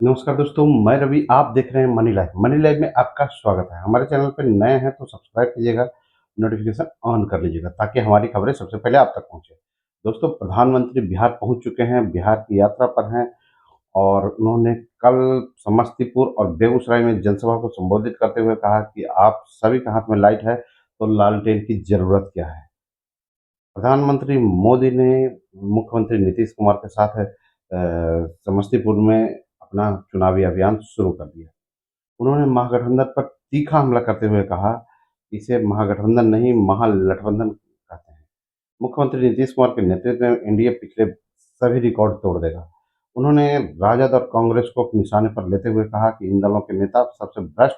नमस्कार दोस्तों, मैं रवि। आप देख रहे हैं मनी लाइफ। मनी लाइफ में आपका स्वागत है। हमारे चैनल पर नए हैं तो सब्सक्राइब कीजिएगा, नोटिफिकेशन ऑन कर लीजिएगा ताकि हमारी खबरें सबसे पहले आप तक पहुंचे। दोस्तों, प्रधानमंत्री बिहार पहुंच चुके हैं, बिहार की यात्रा पर हैं और उन्होंने कल समस्तीपुर और बेगूसराय में जनसभा को संबोधित करते हुए कहा कि आप सभी के हाथ में लाइट है तो लालटेन की जरूरत क्या है। प्रधानमंत्री मोदी ने मुख्यमंत्री नीतीश कुमार के साथ समस्तीपुर में अपना चुनावी अभियान शुरू कर दिया। उन्होंने महागठबंधन पर तीखा हमला करते हुए कहा, इसे महागठबंधन नहीं महागठबंधन कहते हैं। मुख्यमंत्री नीतीश कुमार के नेतृत्व में एनडीए पिछले सभी रिकॉर्ड तोड़ देगा। उन्होंने राजद और कांग्रेस को निशाने पर लेते हुए कहा कि इन दलों के नेता सबसे भ्रष्ट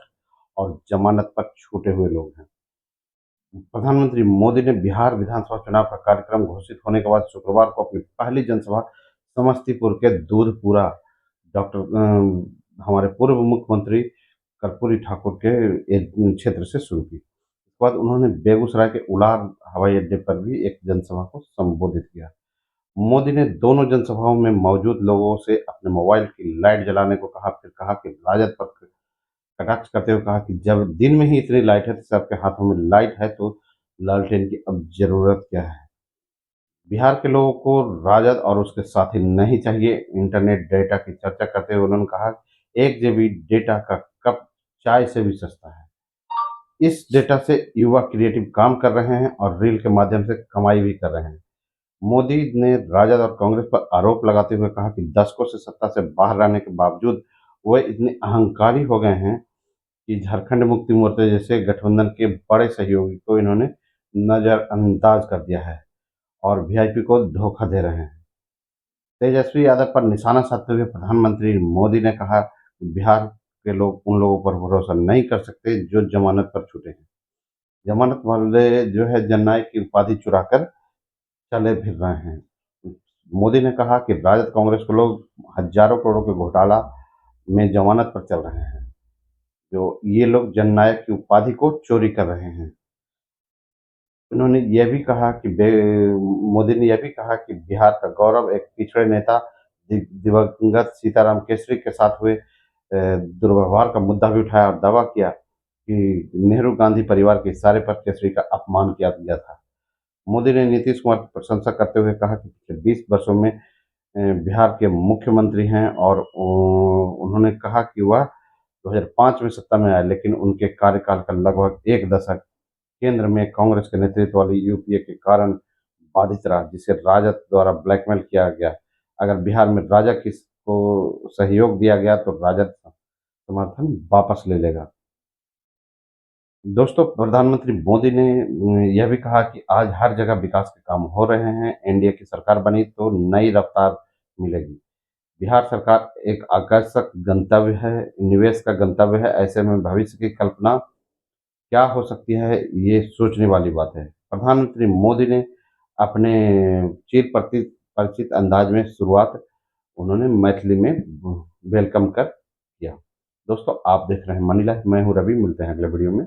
और जमानत पर छूटे हुए लोग हैं। प्रधानमंत्री मोदी ने बिहार विधानसभा चुनाव का कार्यक्रम घोषित होने के बाद शुक्रवार को अपनी पहली जनसभा समस्तीपुर के दूधपुरा डॉक्टर हमारे पूर्व मुख्यमंत्री कर्पूरी ठाकुर के एक क्षेत्र से शुरू की। उसके बाद उन्होंने बेगूसराय के उलार हवाई अड्डे पर भी एक जनसभा को संबोधित किया। मोदी ने दोनों जनसभाओं में मौजूद लोगों से अपने मोबाइल की लाइट जलाने को कहा, फिर कहा कि राजद पर कटाक्ष करते हुए कहा कि जब दिन में ही इतनी लाइट है तो सबके हाथों में लाइट है तो लालटेन की अब जरूरत क्या है। बिहार के लोगों को राजद और उसके साथी नहीं चाहिए। इंटरनेट डेटा की चर्चा करते हुए उन्होंने कहा, 1 GB डेटा का कप चाय से भी सस्ता है। इस डेटा से युवा क्रिएटिव काम कर रहे हैं और रील के माध्यम से कमाई भी कर रहे हैं। मोदी ने राजद और कांग्रेस पर आरोप लगाते हुए कहा कि दशकों से सत्ता से बाहर रहने के बावजूद वे इतने अहंकारी हो गए हैं कि झारखंड मुक्ति मोर्चा जैसे गठबंधन के बड़े सहयोगी को इन्होंने नजरअंदाज कर दिया है और वीआईपी को धोखा दे रहे हैं। तेजस्वी यादव पर निशाना साधते हुए प्रधानमंत्री मोदी ने कहा कि बिहार के लोग उन लोगों पर भरोसा नहीं कर सकते जो जमानत पर छूटे हैं। जमानत वाले जो है जननायक की उपाधि चुराकर चले फिर रहे हैं। मोदी ने कहा कि राजद कांग्रेस के लोग हजारों करोड़ों के घोटाला में जमानत पर चल रहे हैं, जो ये लोग जननायक की उपाधि को चोरी कर रहे हैं। उन्होंने यह भी कहा कि मोदी ने यह भी कहा कि बिहार का गौरव एक पिछड़े नेता दिवंगत सीताराम केसरी के साथ हुए दुर्व्यवहार का मुद्दा भी उठाया और दावा किया कि नेहरू गांधी परिवार के इशारे पर केसरी का अपमान किया गया था। मोदी ने नीतीश कुमार की प्रशंसा करते हुए कहा कि पिछले 20 वर्षों में बिहार के मुख्यमंत्री हैं और उन्होंने कहा कि वह 2005 में सत्ता में आए, लेकिन उनके कार्यकाल का लगभग एक दशक केंद्र में कांग्रेस के नेतृत्व वाली यूपीए के कारण बाधित रहा, जिसे राजद द्वारा ब्लैकमेल किया गया। अगर बिहार में राजग को सहयोग दिया गया तो राजद समर्थन वापस ले लेगा। दोस्तों, प्रधानमंत्री मोदी ने यह भी कहा कि आज हर जगह विकास के काम हो रहे हैं। एनडीए की सरकार बनी तो नई रफ्तार मिलेगी। बिहार सरकार एक आकर्षक गंतव्य है, निवेश का गंतव्य है। ऐसे में भविष्य की कल्पना क्या हो सकती है, ये सोचने वाली बात है। प्रधानमंत्री मोदी ने अपने चिर परिचित अंदाज में शुरुआत उन्होंने मैथिली में वेलकम कर किया। दोस्तों, आप देख रहे हैं मनी लाइफ। मैं हूँ रवि। मिलते हैं अगले वीडियो में।